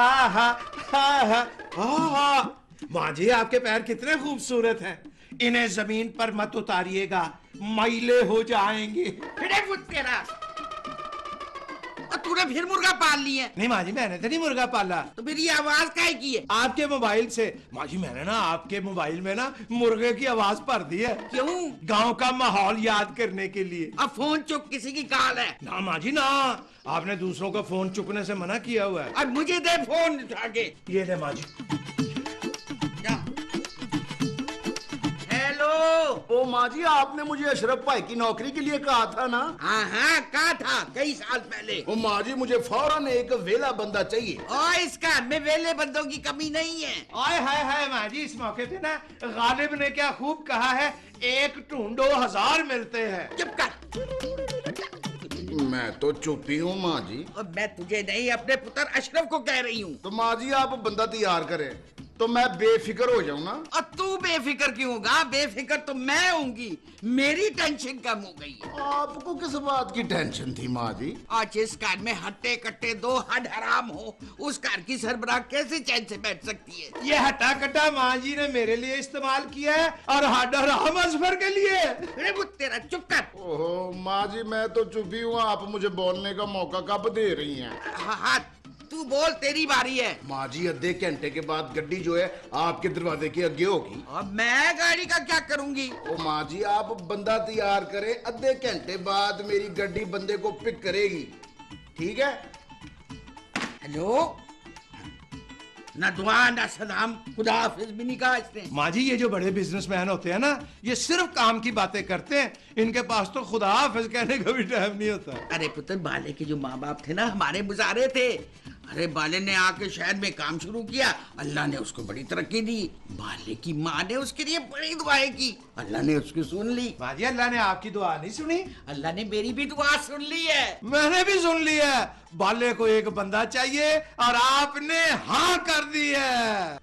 आहा आहा आहा। माँ जी आपके पैर कितने खूबसूरत हैं, इन्हें जमीन पर मत उतारिएगा, मैले हो जाएंगे। तेरा और तूने फिर मुर्गा पाल ली है? नहीं माँ जी मैंने तो नहीं मुर्गा पाला। तो फिर ये आवाज काहे की है? आपके मोबाइल से। माँ जी मैंने ना आपके मोबाइल में ना मुर्गे की आवाज भर दी है। क्यों? गांव का माहौल याद करने के लिए। अब फोन चुप किसी की काल है। ना माँ जी ना, आपने दूसरों का फोन चुकने से मना किया हुआ है। अब मुझे दे फोन उठा के। ये ले माँ जी। ओ माँ जी आपने मुझे अशरफ भाई की नौकरी के लिए कहा था ना? हाँ कहा था कई साल पहले। ओ माँ जी मुझे फौरन एक वेला बंदा चाहिए। और इस घर में वेले बंदों की कमी नहीं है। आय हाय हाय माँ जी, इस मौके पे ना गालिब ने क्या खूब कहा है, एक ढूंढो 1000 मिलते हैं। चुप कर। मैं तो चुप ही हूँ माँ जी। और मैं तुझे नहीं अपने पुत्र अशरफ को कह रही हूँ। तो माँ जी आप बंदा तैयार करें तो मैं बेफिक्र हो जाऊँ ना। और तू बेफिक्र क्यों होगा? बेफिक्र तो मैं होंगी, मेरी टेंशन कम हो गई है। आपको किस बात की टेंशन थी माँ जी? आज जिस घर में हट्टे कट्टे दो हड हराम हो, उस घर की सरबराह कैसे चैन से बैठ सकती है? ये हट्टा कट्टा माँ जी ने मेरे लिए इस्तेमाल किया है और हड्डा राम अजफर के लिए। अरे वो तेरा चुप कर। ओहो माँ जी मैं तो चुप ही हूँ, आप मुझे बोलने का मौका कब दे रही हैं? हाँ तू बोल, तेरी बारी है। माँ जी आधे घंटे के बाद गड्डी जो है आपके दरवाजे के आगे होगी। और मैं गाड़ी का क्या करूंगी? ओ माँ जी आप बंदा तैयार करें, आधे घंटे बाद मेरी गड्डी बंदे को पिक करेगी, ठीक है? हेलो, ना दुआ ना सलाम, खुदा हाफिज भी नहीं कहा इसने। माँ जी ये जो बड़े बिजनेसमैन होते हैं ना, ये सिर्फ काम की बातें करते हैं, इनके पास तो खुदा हाफिज कहने का भी टाइम नहीं होता। अरे पुत्र, बाले के जो माँ बाप थे ना हमारे गुजारे थे। अरे बाले ने आके शहर में काम शुरू किया, अल्लाह ने उसको बड़ी तरक्की दी। बाले की माँ ने उसके लिए बड़ी दुआएं की, अल्लाह ने उसकी सुन ली। माँ जी अल्लाह ने आपकी दुआ नहीं सुनी? अल्लाह ने मेरी भी दुआ सुन ली है। मैंने भी सुन ली है। बाले को एक बंदा चाहिए और आपने हाँ कर दी है।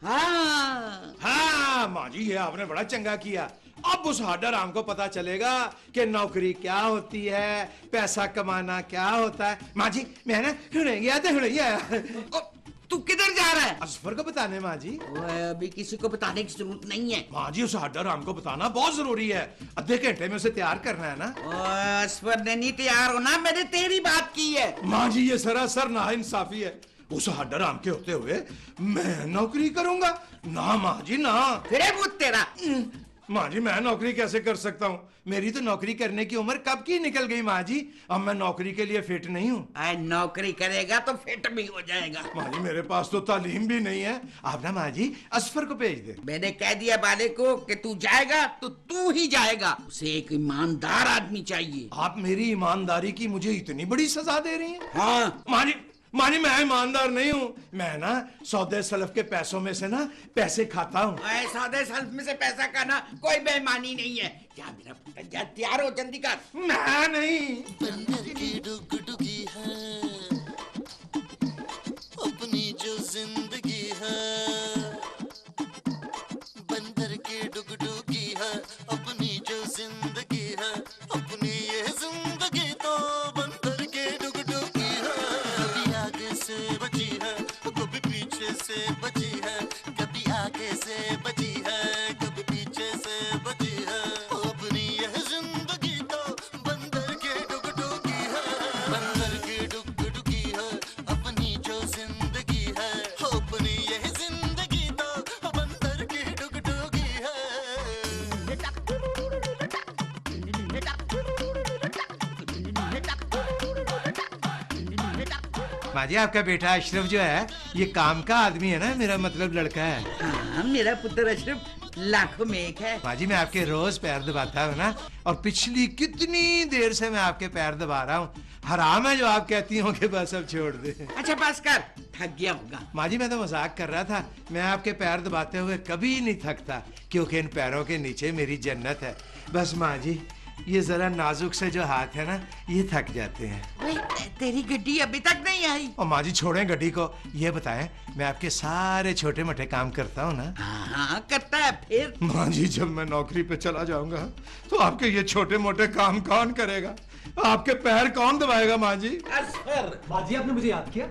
हाँ माँ जी ये आपने बड़ा चंगा किया। अब उस हाडा राम को पता चलेगा कि नौकरी क्या होती है, पैसा कमाना क्या होता है। माँ जी मैं ना हुणे गया था, हुणे आया। तू किधर जा रहा है? असफर को बताने माँ जी। अभी किसी को बताने की जरूरत नहीं है। माँ जी उस हाडा राम को बताना बहुत जरूरी है, आधे घंटे में उसे तैयार करना है ना। असफर ने नहीं तैयार होना, मैंने तेरी बात की है। माँ जी ये सरासर नाइंसाफी है, उस हाडा राम के होते हुए मैं नौकरी करूंगा? ना माँ जी ना। फिर वो तेरा माँ जी मैं नौकरी कैसे कर सकता हूँ, मेरी तो नौकरी करने की उम्र कब की निकल गई माँ जी, अब मैं नौकरी के लिए फिट नहीं हूँ। नौकरी करेगा तो फिट भी हो जाएगा। माँ जी मेरे पास तो तालीम भी नहीं है, आप ना माँ जी असफर को भेज दे। मैंने कह दिया बाले को कि तू जाएगा तो तू ही जाएगा, उसे एक ईमानदार आदमी चाहिए। आप मेरी ईमानदारी की मुझे इतनी बड़ी सजा दे रही हैं? हाँ माँ जी मैं ईमानदार नहीं हूँ, मैं ना सौदे सलफ के पैसों में से ना पैसे खाता हूँ। सौदे सलफ में से पैसा खाना कोई बेईमानी नहीं है। क्या मेरा पुत्र तैयार हो, जल्दी कर। मैं नहीं। बंदर की डुगडुगी है अपनी जो जिंदगी है, बंदर की डुगडुगी है अपनी जो जिंदगी है, अपनी ये जिंदगी तो बंदर की डुगडुगी है। कभी आगे से बची है कभी पीछे से बची है, कभी आगे से बची है कभी पीछे से बची है, अपनी यह जिंदगी तो बंदर की डुगडुगी है। बंदर की डुगडुगी है अपनी जो जिंदगी है, अपनी यह जिंदगी तो बंदर की डुगडुगी है। माँ जी आपका बेटा अशरफ जो है ये काम का आदमी है ना, मेरा मतलब लड़का है। हाँ मेरा पुत्र अशरफ लाखों में एक है। माँ जी मैं आपके रोज पैर दबाता हूँ ना, और पिछली कितनी देर से मैं आपके पैर दबा रहा हूँ। हराम है जो आप कहती हो कि बस अब छोड़ दे। अच्छा बस कर, थक गया होगा। माँ जी मैं तो मजाक कर रहा था, मैं आपके पैर दबाते हुए कभी नहीं थकता, क्योंकि इन पैरों के नीचे मेरी जन्नत है। बस माँ जी ये जरा नाजुक से जो हाथ है ना ये थक जाते हैं। तेरी गड्डी अभी तक नहीं आई। और माँ जी छोड़ें गड्डी को, ये बताएं मैं आपके सारे छोटे मोटे काम करता हूँ ना? हाँ करता है। फिर माँ जी जब मैं नौकरी पे चला जाऊंगा तो आपके ये छोटे मोटे काम कौन करेगा, आपके पैर कौन दबाएगा माँ जी? असफर माँ जी आपने मुझे याद किया?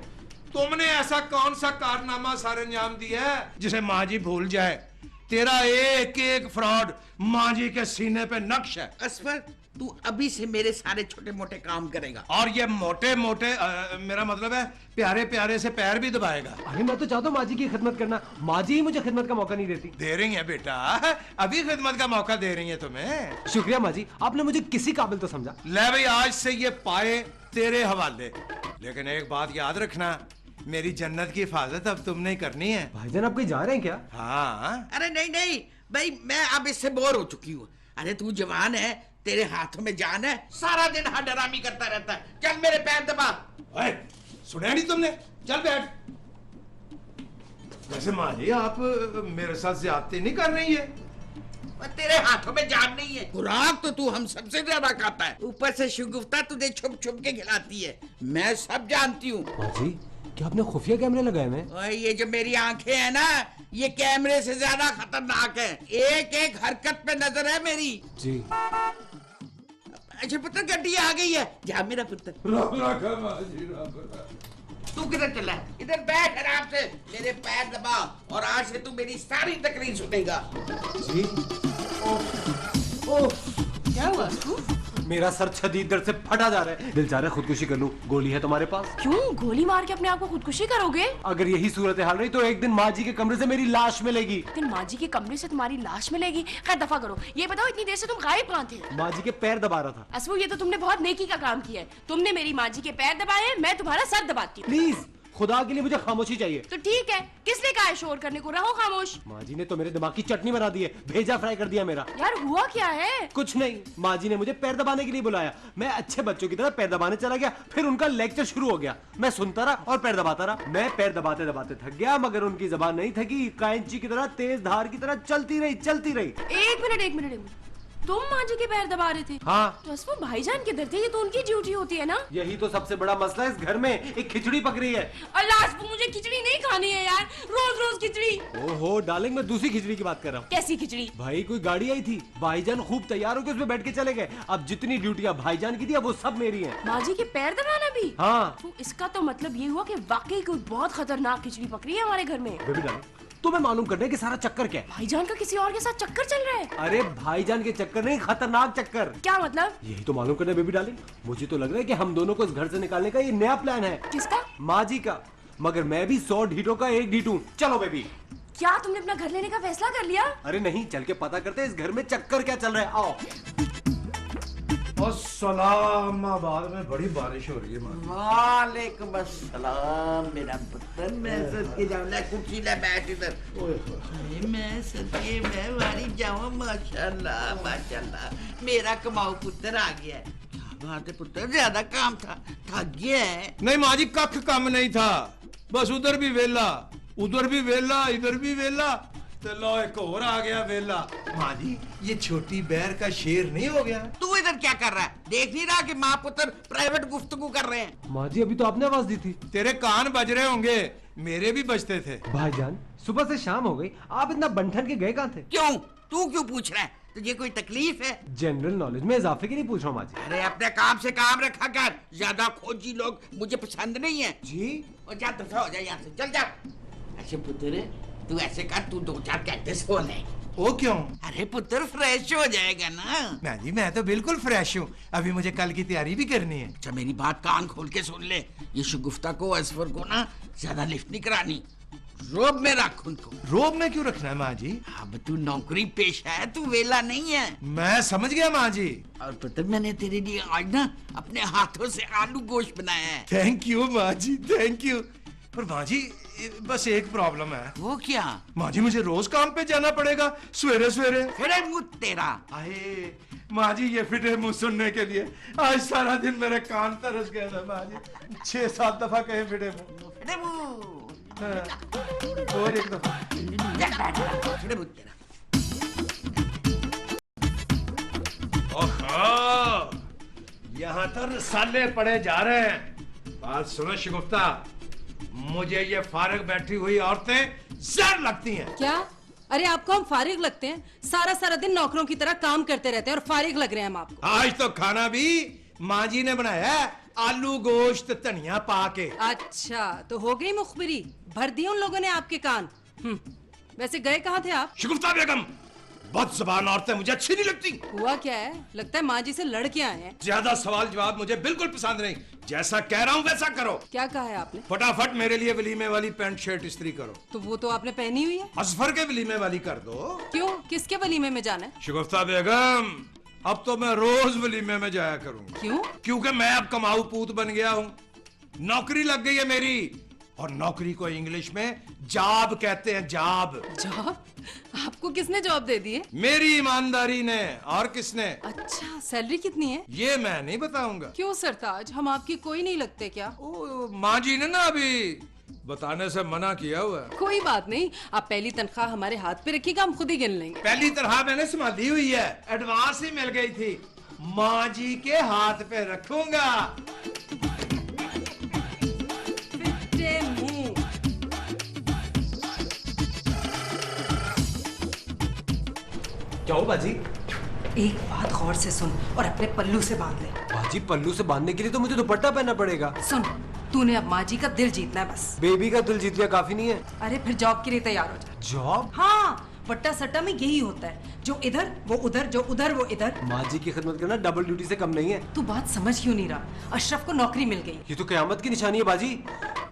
तुमने ऐसा कौन सा कारनामा सारे अंजाम दिया है जिसे माँ जी भूल जाए? तेरा एक एक फ्रॉड माँ जी के सीने पे नक्श है। असफर, तू अभी से मेरे सारे छोटे मोटे काम करेगा। और ये मोटे मोटे मेरा मतलब है प्यारे प्यारे से पैर भी दबाएगा। अरे मैं तो चाहता हूँ माँ जी की खिदमत करना, माँ जी ही मुझे खिदमत का मौका नहीं देती। दे रही है बेटा, अभी खिदमत का मौका दे रही है तुम्हें। शुक्रिया माँ जी, आपने मुझे किसी काबिल तो समझा। ले भाई, आज से ये पाए तेरे हवाले। लेकिन एक बात याद रखना, मेरी जन्नत की हिफाजत अब तुमने ही करनी है। भाईजान आप कहीं जा रहे हैं क्या? हाँ। अरे नहीं नहीं भाई, मैं अब इससे बोर हो चुकी हूँ। अरे तू जवान है, तेरे हाथों में जान है, सारा दिन हडरामी करता रहता है। चल मेरे पैर दबा। ओए, सुना नहीं तुमने? चल बैठ। वैसे माँ जी, आप मेरे साथ ज्यादती नहीं कर रही है? और तेरे हाथों में जान नहीं है। खुराक तो तू हम सबसे ज्यादा खाता है, ऊपर से शगुफ्ता तुझे छुप छुप के खिलाती है। मैं सब जानती हूँ। माँ जी, क्या आपने खुफिया कैमरे लगाए हैं? और ये जो मेरी आंखें हैं ना, ये कैमरे से ज्यादा खतरनाक है। एक एक हरकत पे नजर है मेरी। जी। अच्छा पुत्र, गड्डी आ गई है। जा मेरा पुत्र। तू किधर चला है? इधर बैठ आराम से, मेरे पैर दबा, और आज से तू मेरी सारी तकरीर सुनेगा। जी। ओह, क्या हुआ? मेरा सर शदीद दर्द से फटा जा रहा है। दिल चाह रहा है खुदकुशी कर लूं। गोली है तुम्हारे पास? क्यों गोली मार के अपने आप को खुदकुशी करोगे? अगर यही सूरत हाल रही तो एक दिन माँ जी के कमरे से मेरी लाश मिलेगी। फिर माँ जी के कमरे से तुम्हारी लाश मिलेगी? खैर दफा करो। ये बताओ इतनी देर से तुम गायब कहाँ थे? माँ जी के पैर दबा रहा था। असफू, ये तो तुमने बहुत नेकी का काम किया है। तुमने मेरी माँ जी के पैर दबाए, मैं तुम्हारा सर दबाती हूँ। प्लीज, खुदा के लिए मुझे खामोशी चाहिए। तो ठीक है, किसने कहा है शोर करने को? रहो खामोश। माँ जी ने तो मेरे दिमाग की चटनी बना दी है, भेजा फ्राई कर दिया मेरा। यार हुआ क्या है? कुछ नहीं, माँ जी ने मुझे पैर दबाने के लिए बुलाया। मैं अच्छे बच्चों की तरह पैर दबाने चला गया, फिर उनका लेक्चर शुरू हो गया। मैं सुनता रहा और पैर दबाता रहा। मैं पैर दबाते दबाते थक गया, मगर उनकी जबान नहीं थकी। कैंची की तरह, तेज धार की तरह चलती रही। एक मिनट, तुम माँ जी के पैर दबा रहे थे? हाँ। तो असफू भाईजान किधर थे? ये तो उनकी ड्यूटी होती है ना। यही तो सबसे बड़ा मसला है इस घर में। एक खिचड़ी पक रही है। अल्लाह, असफू मुझे खिचड़ी नहीं खानी है यार, रोज रोज खिचड़ी। ओहो डार्लिंग, मैं दूसरी खिचड़ी की बात कर रहा हूँ। कैसी खिचड़ी? भाई कोई गाड़ी आई थी, भाईजान खूब तैयार होकर उसमें बैठ के चले गए। अब जितनी ड्यूटियां भाईजान की थी, अब वो सब मेरी हैं। माँ जी के पैर दबाना भी? हाँ। तो इसका तो मतलब ये हुआ कि वाकई कोई बहुत खतरनाक खिचड़ी पकड़ी है हमारे घर में। बेबी डार्लिंग, तुम्हें मालूम करना है कि सारा चक्कर क्या है। भाईजान का किसी और के साथ चक्कर चल रहा है? अरे भाईजान के चक्कर नहीं, खतरनाक चक्कर। क्या मतलब? यही तो मालूम करना है बेबी डार्लिंग। मुझे तो लग रहा है कि हम दोनों को इस घर से निकालने का ये नया प्लान है। किसका? माँ जी का। मगर मैं भी 100 ढीठों का एक ढीठ हूँ। चलो बेबी। क्या तुमने अपना घर लेने का फैसला कर लिया? अरे नहीं, चल के पता करते हैं इस घर में चक्कर क्या चल रहा है। आओ। इस्लामाबाद में बड़ी बारिश हो रही है। वालेकुम अस्सलाम मेरा पुत्र। मैं सदके जाऊं, ले कुर्सी ले, बैठ इधर। मैं सदके मैं वारी जाऊं। माशाल्लाह माशाल्लाह, मेरा कमाऊ पुत्र आ गया है। क्या बात है पुत्र, ज्यादा काम था, थक गया है? नहीं माँ जी, कख कम नहीं था। बस उधर भी वेला, उधर भी वेला, इधर भी वेला, तो लो एक और आ गया वेला। माँ जी, ये छोटी बैर का शेर नहीं हो गया? तू इधर क्या कर रहा है? देख नहीं रहा कि माँ पुत्र प्राइवेट गुफ्तगू कर रहे हैं? माँ जी, अभी तो आपने आवाज दी थी। तेरे कान बज रहे होंगे, मेरे भी बजते थे। भाईजान, सुबह से शाम हो गई, आप इतना बंठन के गए कहाँ थे? क्यों? तू क्यों पूछ रहा है? तुझे कोई तकलीफ है? जनरल नॉलेज में इजाफे के लिए पूछ रहा हूँ माँ जी। अरे अपने काम से काम रखा कर, ज्यादा खोजी लोग मुझे पसंद नहीं है। जी। और जा दफा हो जा यहाँ से, चल जा। अच्छा पुत्र, तू ऐसे कर, तू 2-4 घंटे सो ले। वो क्यों? अरे पुत्र फ्रेश हो जाएगा ना। माँ जी, मैं तो बिल्कुल फ्रेश हूँ। अभी मुझे कल की तैयारी भी करनी है। अच्छा मेरी बात कान खोल के सुन ले, ये शगुफ्ता को, असफर को ना ज्यादा लिफ्ट नहीं करानी। रोब में रख उनको। रोब में क्यों रखना है माँ जी? अब तू नौकरी पेशा है, तू वेला नहीं है। मैं समझ गया माँ जी। और पुत्र, मैंने तेरे लिए आज ना अपने हाथों से आलू गोश्त बनाया है। थैंक यू माँ जी, थैंक यू। पर माँ जी, बस एक प्रॉब्लम है। वो क्या? माँ जी, मुझे रोज काम पे जाना पड़ेगा सवेरे सवेरे। फिर मुँह तेरा। आए माँ जी, ये फिटे मुंह सुनने के लिए आज सारा दिन मेरे कान तरस गए थे माँ जी। 6-7 दफा कहे फिटे मुंह। फिर मुँह। हाँ, और एक दफा। फिर मुँह तेरा। ओहो, यहाँ तो रसाले पड़े जा रहे हैं। बात सुनो शगुफ्ता, मुझे ये फारिग बैठी हुई औरतें जर लगती हैं। क्या? अरे आपको हम फारिग लगते हैं? सारा सारा दिन नौकरों की तरह काम करते रहते हैं और फारिग लग रहे हैं हम आपको। आज तो खाना भी माँ जी ने बनाया है। आलू गोश्त धनिया पाके। अच्छा तो हो गई मुखबिरी, भर दिए उन लोगों ने आपके कान। वैसे गए कहाँ थे आप? शगुफ्ता बेगम, बहुत जबान औरतें मुझे अच्छी नहीं लगती। हुआ क्या है? लगता है माँ जी से लड़ के आए हैं। ज्यादा सवाल जवाब मुझे बिल्कुल पसंद नहीं। जैसा कह रहा हूँ वैसा करो। क्या कहा है आपने? फटाफट मेरे लिए वलीमे वाली पैंट शर्ट इस्त्री करो। तो वो तो आपने पहनी हुई है। असफर के वलीमे वाली कर दो। क्यों, किसके वलीमे में जाना है? शगुफ्ता बेगम, अब तो मैं रोज वलीमे में जाया करूंगा। क्यों? क्योंकि मैं अब कमाऊ पूत बन गया हूँ, नौकरी लग गई है मेरी। और नौकरी को इंग्लिश में जॉब कहते हैं, जॉब। जॉब? आपको किसने जॉब दे दी है? मेरी ईमानदारी ने। और किसने? अच्छा, सैलरी कितनी है? ये मैं नहीं बताऊंगा। क्यों सरताज, हम आपकी कोई नहीं लगते क्या? ओ, माँ जी ने ना अभी बताने से मना किया हुआ है। कोई बात नहीं, आप पहली तनख्वाह हमारे हाथ पे रखिएगा, हम खुद ही गिन लेंगे। पहली तरह मैंने संभाली हुई है, एडवांस ही मिल गई थी। माँ जी के हाथ पे रखूंगा। फिटे मुंह। क्या हो बाजी? एक बात गौर से सुन और अपने पल्लू से बांध ले। बाजी, पल्लू से बांधने के लिए तो मुझे दुपट्टा पहनना पड़ेगा। सुन, तूने अब माँ जी का दिल जीतना है बस। बेबी का दिल जीत लिया काफी नहीं है? अरे फिर जॉब के लिए तैयार हो जा। जॉब? हाँ, वट्टा सट्टा में यही होता है, जो इधर वो उधर, जो उधर वो इधर। माँ जी की खिदमत करना डबल ड्यूटी से कम नहीं है। तू बात समझ क्यों नहीं रहा? अशरफ को नौकरी मिल गई। ये तो कयामत की निशानी है बाजी।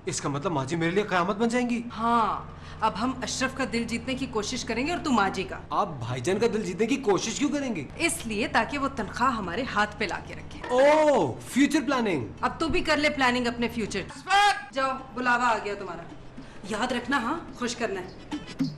इसका मतलब माँ जी मेरे लिए कयामत बन जाएंगी। हाँ, अब हम अशरफ का दिल जीतने की कोशिश करेंगे और तू माँ जी का। आप भाईजान का दिल जीतने की कोशिश क्यों करेंगे? इसलिए ताकि वो तनख्वाह हमारे हाथ पे लाके रखे। ओह, फ्यूचर प्लानिंग। अब तू भी कर ले प्लानिंग अपने फ्यूचर। जाओ, बुलावा आ गया तुम्हारा। याद रखना, हाँ, खुश करना है।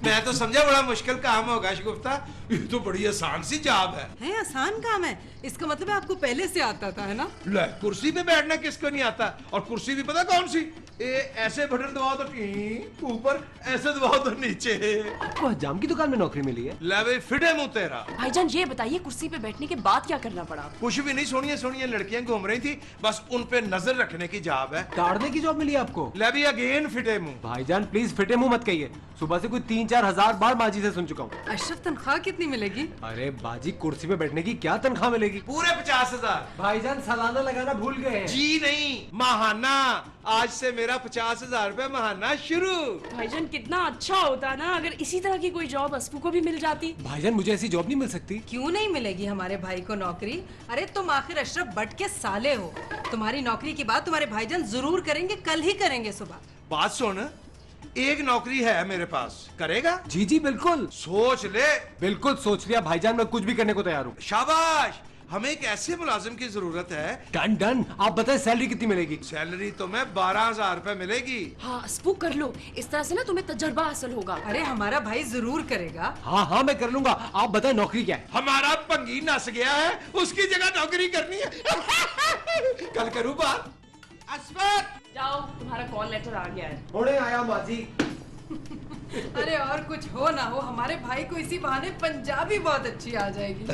मैं तो समझा बड़ा मुश्किल काम होगा शगुफ्ता, ये तो बड़ी आसान सी जॉब है। आसान काम है? इसका मतलब है आपको पहले से आता था, है ना? ले, कुर्सी पे बैठना किसको नहीं आता? और कुर्सी भी पता कौन सी? ऐसे बटन दबाओ तो टी, ऊपर ऐसे दबाओ तो नीचे। आपको हजाम की दुकान में नौकरी मिली है? ले भाई, फिटे मुंह तेरा। भाईजान ये बताइए, कुर्सी पे बैठने के बाद क्या करना पड़ा? कुछ भी नहीं, सोनिया सोनिया लड़कियां घूम रही थी, बस उन पे नजर रखने की जॉब है। ताड़ने की जॉब मिली आपको? ले भी अगेन फिटे मुंह। भाईजान प्लीज फिटे मुंह मत कहिए। सुबह से कोई 3-4 हजार बार माँ जी से सुन चुका हूँ। अशरफ, तनख्वाह कितनी मिलेगी? अरे बाजी, कुर्सी पे बैठने की क्या तनख्वाह मिलेगी? पूरे 50,000। भाईजान सालाना लगाना भूल गए हैं। जी नहीं, महाना। आज से मेरा 50,000 रुपए महाना शुरू। भाईजान कितना अच्छा होता ना अगर इसी तरह की कोई जॉब अस्फू को भी मिल जाती। भाईजान मुझे ऐसी जॉब नहीं मिल सकती? क्यों नहीं मिलेगी हमारे भाई को नौकरी? अरे तुम आखिर अशरफ भट्ट के साले हो। तुम्हारी नौकरी की बात तुम्हारे भाईजान जरूर करेंगे, कल ही करेंगे सुबह। बात सुन, एक नौकरी है मेरे पास, करेगा? जी जी बिल्कुल। सोच ले। बिल्कुल सोच लिया भाईजान, मैं कुछ भी करने को तैयार हूँ। शाबाश, हमें एक ऐसे मुलाजिम की जरूरत है। Done done. आप बताएं सैलरी कितनी मिलेगी? सैलरी तो मैं 12,000 रुपए मिलेगी। हाँ अस्फू कर लो, इस तरह से ना तुम्हें तजर्बा हासिल होगा। अरे हमारा भाई जरूर करेगा। हाँ हाँ मैं कर लूंगा। आप बताएं नौकरी क्या है? हमारा पंगी नस गया है, उसकी जगह नौकरी करनी है। कल करूँ बात। अस्फर, जाओ, तुम्हारा कॉल लेटर आ गया है। होने आया माजी। अरे और कुछ हो ना हो, हमारे भाई को इसी बहाने पंजाबी बहुत अच्छी आ जाएगी।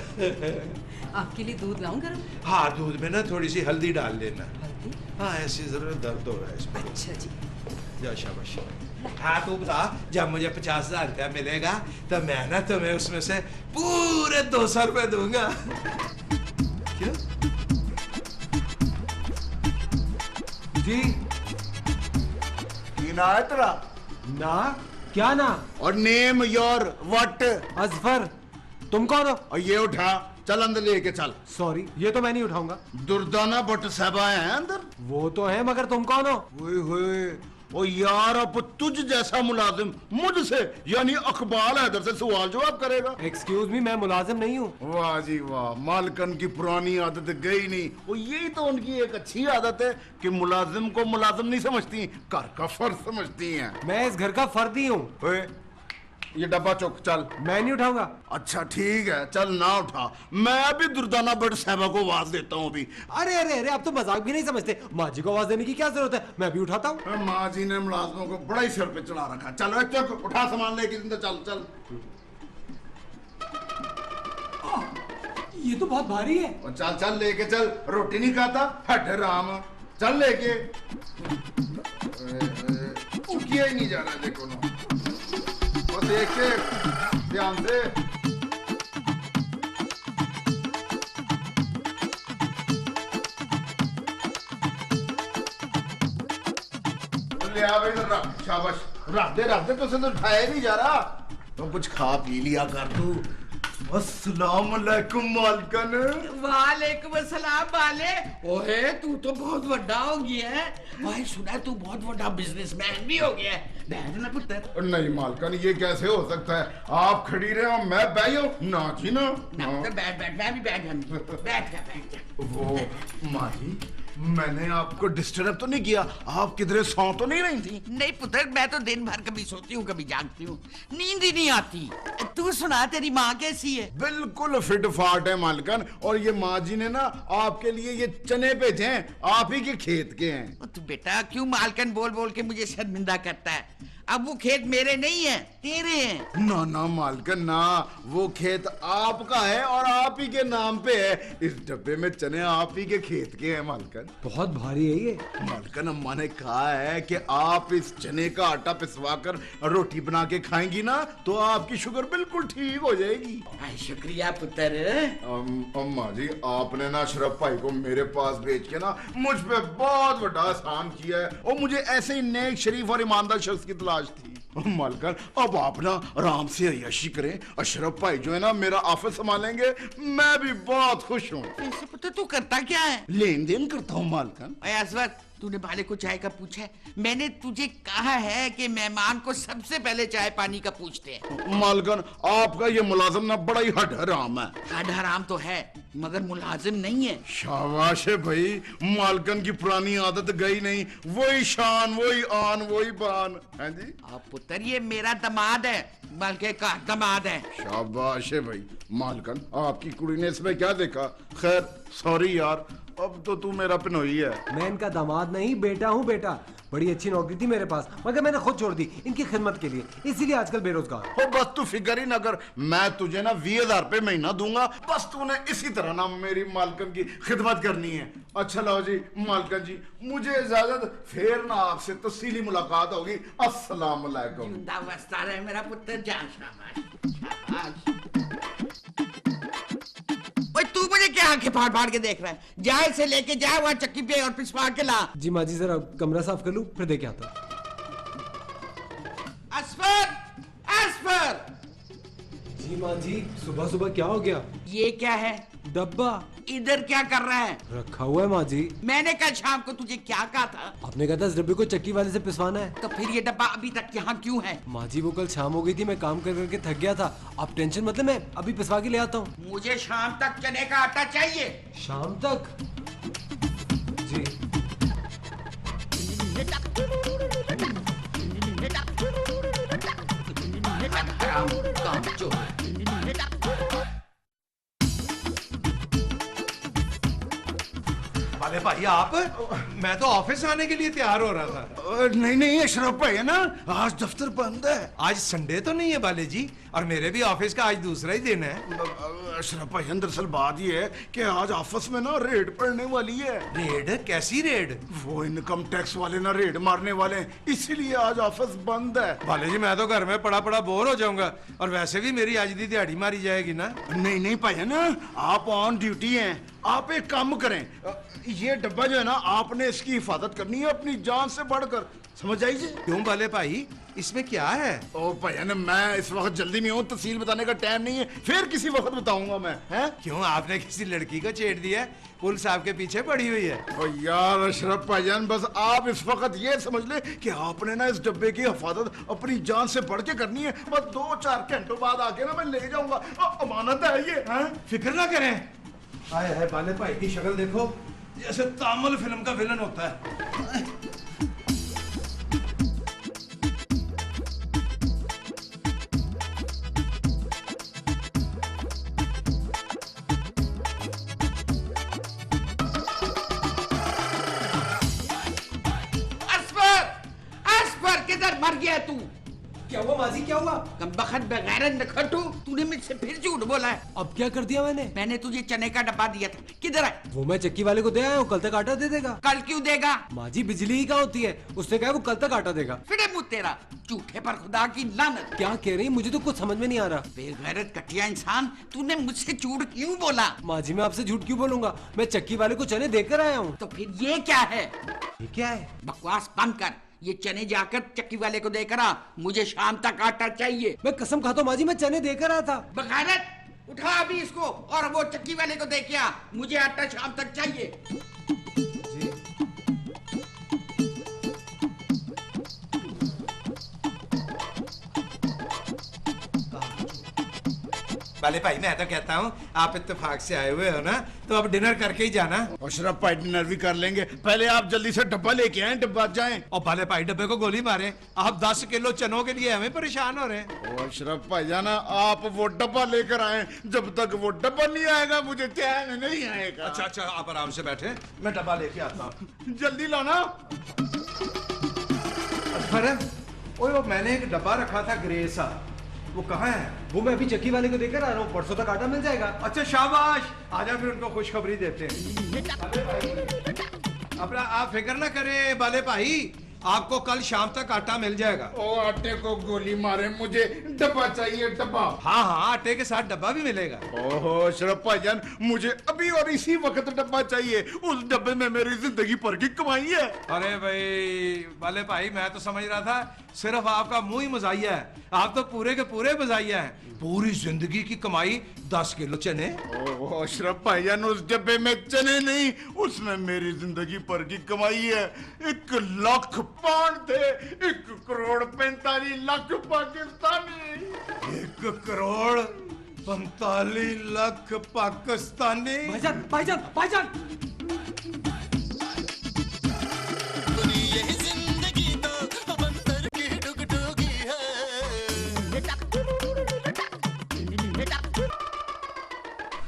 आपके लिए दूध लाऊं गरम? हाँ, दूध में ना थोड़ी सी हल्दी डाल लेना। हल्दी? हाँ, ऐसी जरूर दर्द हो रहा है इसमें। अच्छा जी। जा, शाबाश। हाँ, तू बता, जब मुझे 50,000 रुपया मिलेगा तो मैं ना तुम्हें उसमें से पूरे 200 रुपए दूंगा। क्यों? जी की ना है तेरा? ना? क्या ना? और नेम योर व्हाट? अजफर। तुम कौन हो? और ये उठा, चल अंदर लेके चल। सॉरी, ये तो मैं नहीं उठाऊंगा। दुर्दाना भट्ट साहब आए हैं अंदर। वो तो है, मगर तुम कौन हो? ओए होए, ओ यार, अब तुझ जैसा मुलाजिम मुझसे यानी अकबाल हैदर से सवाल जवाब करेगा? एक्सक्यूज मी, मैं मुलाजिम नहीं हूँ। वाह जी वाह, मालकन की पुरानी आदत गई नहीं। वो यही तो उनकी एक अच्छी आदत है कि मुलाजिम को मुलाजिम नहीं समझती, घर का फर्ज समझती हैं। मैं इस घर का फर्दी हूँ। ओए, ये डब्बा चुक, चल। मैं नहीं उठाऊंगा। अच्छा ठीक है, चल ना उठा। मैं भी दुर्दाना भट्ट साहबा को आवाज देता हूँ अभी। अरे अरे अरे, आप तो मजाक भी नहीं समझते। माँ जी को आवाज देने की क्या जरूरत है? मैं भी उठाता हूँ। माँ जी ने मुलाजमों को बड़ा ही सिर पे चढ़ा रखा। चल चल, उठा सामान लेके अंदर चल चल। ये तो बहुत भारी है। और चल चल लेके चल, रोटी नहीं खाता हट राम। चल लेके। चुकिया ही नहीं जा रहा, देखो ना। और देख के ध्यान से। ले आ भाई इधर रख, शाबाश, रख दे, तुझसे तो उठाया नहीं जा रहा। तो कुछ खा पी लिया कर तू। अस्सलाम वालेकुम मालकन। वालेकुम अस्सलाम वाले। ओए तू तो बहुत बड़ा हो गया है भाई, सुना तू बहुत बड़ा बिजनेसमैन भी हो गया है। बैठ ना पुत्र। नहीं मालकन, ये कैसे हो सकता है? आप खड़ी रहे और मैं बैठो ना जी ना। ना पुत्र, बैठ बैठ, मैं भी बैठ जा। वो माँ जी, मैंने आपको डिस्टर्ब तो नहीं किया? आप किधरे सौ तो नहीं रही थी? नहीं पुत्र, मैं तो दिन भर कभी सोती हूँ कभी जागती हूँ, नींद ही नहीं आती। तू सुना, तेरी माँ कैसी है? बिल्कुल फिट फाट है मालकन। और ये माँ जी ने ना आपके लिए ये चने भेजे हैं, आप ही के खेत के हैं। तू बेटा क्यों मालकन बोल बोल के मुझे शर्मिंदा करता है? अब वो खेत मेरे नहीं है, तेरे हैं। ना ना मालकन ना, वो खेत आपका है और आप ही के नाम पे है। इस डब्बे में चने आप ही के खेत के हैं मालकन। बहुत भारी है ये। मालकन अम्मा ने कहा है कि आप इस चने का आटा पिसवा कर रोटी बना के खाएंगी ना तो आपकी शुगर बिल्कुल ठीक हो जाएगी। शुक्रिया पुत्र। अम्मा जी, आपने ना अशरफ भाई को मेरे पास भेज के ना मुझ पे बहुत बड़ा एहसान किया है और मुझे ऐसे ही नेक, शरीफ और ईमानदार शख्स की तलाश थी। मालकन अब आप ना आराम से अय्याशी करें। अशरफ भाई जो है ना मेरा ऑफिस संभालेंगे, मैं भी बहुत खुश हूँ। ऐसे पुत्र तू करता क्या है? लेन देन करता हूँ मालकन। असवर, तूने भाले को चाय का पूछा है? मैंने तुझे कहा है कि मेहमान को सबसे पहले चाय पानी का पूछते हैं। मालकन आपका ये मुलाजिम ना बड़ा ही हड हराम है। हड हराम तो है मगर मुलाजिम नहीं है। शाबाश है भाई, मालकन की पुरानी आदत गई नहीं। वही शान, वही आन, वही बान है जी। अब पुत्र ये मेरा दामाद है, बल्कि का दामाद है। शाबाश है भाई। मालकन आपकी कुड़ी ने इसमें क्या देखा? खैर सॉरी यार, अब तो तू मेरा पिनोई है। मैं इनका दामाद नहीं, बेटा हूँ बेटा। बड़ी अच्छी नौकरी थी मेरे पास मगर मैंने खुद छोड़ दी इनकी खिदमत के लिए, इसीलिए आजकल बेरोजगार। हो बस तू फिक्र ही ना कर, मैं तुझे ना 20,000 रुपए महीना दूंगा। बस तूने इसी तरह ना मेरी मालकन की खिदमत करनी है। अच्छा लो जी मालकन जी, मुझे इजाजत, फिर ना आपसे तफसीली मुलाकात होगी। अस्सलाम वालेकुम। जिंदा बसता रहे मेरा पुत्र, जा शाबाश शाबाश। ओए तू मुझे क्या आंखें फाड़ फाड़ के देख रहा है? जा इसे लेके जा वहाँ चक्की पे और पिसवा के ला। जी माँ जी, जरा कमरा साफ कर लूं फिर देके आता हूं। असफर, असफर। जी माँ जी, सुबह सुबह क्या हो गया? ये क्या है? डब्बा। इधर क्या कर रहा है? रखा हुआ है माँ जी। मैंने कल शाम को तुझे क्या कहा था? आपने कहा था इस डब्बे को चक्की वाले से पिसवाना है। तो फिर ये डब्बा अभी तक यहाँ क्यों है? माँ जी वो कल शाम हो गई थी, मैं काम कर करके थक गया था। आप टेंशन मतलब, मैं अभी पिसवा के ले आता हूँ। मुझे शाम तक चने का आटा चाहिए। शाम तक? जी। काम जो है। वाले भाई आप, मैं तो ऑफिस आने के लिए तैयार हो रहा था। नहीं नहीं अशरफ भाई है ना, आज दफ्तर बंद है। आज संडे तो नहीं है वाले जी, और मेरे भी ऑफिस का आज दूसरा ही दिन है। अशरफ भाई दरअसल बात ये है कि आज ऑफिस में ना रेड पड़ने वाली है। रेड? कैसी रेड? वो इनकम टैक्स वाले ना रेड मारने वाले हैं, इसीलिए आज ऑफिस बंद है। वाले जी मैं तो घर में पड़ा पड़ा बोर हो जाऊंगा, और वैसे भी मेरी आज दी दिहाड़ी मारी जाएगी ना। नहीं नहीं भाई ना, आप ऑन ड्यूटी हैं। आप एक काम करें, ये डब्बा जो है ना आपने इसकी हिफाजत करनी है अपनी जान से बढ़कर, समझ जाइए। क्यों वाले भाई, इसमें क्या है? ओ भैया मैं इस वक्त जल्दी में हूँ, तफसील बताने का टाइम नहीं है, फिर किसी वक्त बताऊंगा मैं। हैं? क्यों आपने किसी लड़की को छेड़ दिया? पुलिस आपके पीछे पड़ी हुई है। ओ यार अशरफ भाईजान, बस आप इस वक्त ये समझ ले कि आपने ना इस डब्बे की हिफाजत अपनी जान से बढ़ के करनी है। बस 2-4 घंटों बाद आके ना मैं ले जाऊंगा, अमानत है ये। फिक्र ना करें। हाय हाय, वाले भाई की शक्ल देखो, जैसे तामुल फिल्म का विलन होता है। किधर मर गया तू? क्या हुआ माजी, क्या हुआ? कम बखत बगैर नखटू, तूने मुझसे फिर झूठ बोला है। अब क्या कर दिया मैंने? मैंने तुझे चने का डब्बा दिया था, किधर है? वो मैं चक्की वाले को दे आया हूँ, कल तक आटा दे देगा। कल क्यों देगा? माँ जी बिजली ही कहाँ होती है, उसने कहा वो कल तक आटा देगा। फिर मुँह तेरा, झूठे पर खुदा की लानत। क्या कह रही, मुझे तो कुछ समझ में नहीं आ रहा। बेगैरत कटिया इंसान, तूने मुझसे झूठ क्यों बोला? माँ जी मैं आपसे झूठ क्यों बोलूंगा, मैं चक्की वाले को चने देकर आया हूँ। तो फिर ये क्या है? ये क्या है? बकवास बंद कर, ये चने जाकर चक्की वाले को देकर आ, मुझे शाम तक आटा चाहिए। मैं कसम खाता हूँ माँ जी, मैं चने देकर आया था। बगारत, उठा अभी इसको और वो चक्की वाले को दे के आ, मुझे आटा शाम तक चाहिए। बाले भाई मैं तो कहता हूँ आप इत्तेफाक से आए हुए हो ना, तो अब डिनर करके ही जाना। अशरफ भाई डिनर भी कर लेंगे, पहले आप जल्दी से डब्बा लेके आए, डब्बा जाएं। और बाले भाई डब्बे को गोली मारे, आप 10 किलो चनों के लिए हमें परेशान हो रहे हैं। ओ अशरफ भाई जाना, आप वो डब्बा लेकर आए, जब तक वो डब्बा नहीं आएगा मुझे चैन नहीं आएगा। अच्छा अच्छा, आप आराम से बैठे, मैं डब्बा लेके आता हूँ। जल्दी लाना। अरे ओए, वो मैंने एक डब्बा रखा था ग्रे सा, वो कहाँ है? वो मैं अभी चक्की वाले को देकर आ रहा हूँ, परसों तक आटा मिल जाएगा। अच्छा शाबाश, आजा फिर उनको खुशखबरी देते हैं। अपना आप फिक्र ना करें बाले भाई, आपको कल शाम तक आटा मिल जाएगा। ओ आटे को गोली मारे, मुझे डब्बा चाहिए, डब्बा। हाँ हाँ, आटे के साथ डब्बा भी मिलेगा। ओहो अशरफ भाईजान, मुझे अभी और इसी वक्त डब्बा चाहिए, उस डब्बे में मेरी जिंदगी भर की कमाई है। अरे भाई बाले भाई, मैं तो समझ रहा था सिर्फ आपका मुंह ही मजाइया है, आप तो पूरे के पूरे मजाइया हैं। पूरी जिंदगी की कमाई 10 किलो चने। ओह अशरफ भाईजान, उस डब्बे में चने नहीं, उसमें मेरी जिंदगी भर की कमाई है। 1 लाख पाउंड थे, 1 करोड़ 45 लाख पाकिस्तानी। 1 करोड़ 45 लाख पाकिस्तानी। भाईजान भाईजान भाईजान, अपनी यही जिंदगी तो बंदर की डुगडुगी है।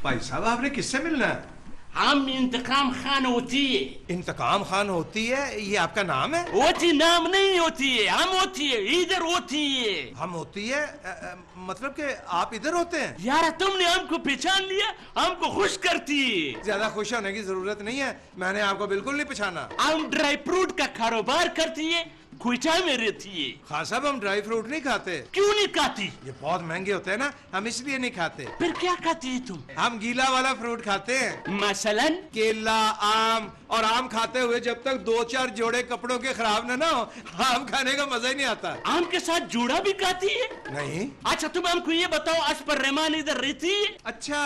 भाई साहब, आपने किससे मिलना है? हम इंतकाम खान होती है। इंतकाम खान होती है, ये आपका नाम है? होती नाम नहीं होती है, हम होती है, इधर होती है। हम होती है मतलब कि आप इधर होते हैं? यार तुमने हमको पहचान लिया, हमको खुश करती है। ज्यादा खुश होने की जरूरत नहीं है, मैंने आपको बिल्कुल नहीं पहचाना। हम ड्राई फ्रूट का कारोबार करती है, खुचा में रहती है। खान साहब, हम ड्राई फ्रूट नहीं खाते। क्यों नहीं खाती? ये बहुत महंगे होते हैं ना, हम इसलिए नहीं खाते। फिर क्या खाती है तुम? हम गीला वाला फ्रूट खाते हैं, मसलन केला, आम। और आम खाते हुए जब तक 2-4 जोड़े कपड़ों के खराब ना हो, आम खाने का मजा ही नहीं आता। आम के साथ जूड़ा भी खाती है? नहीं। अच्छा तुम हमको ये बताओ, असफर रहमान इधर रहती है? अच्छा,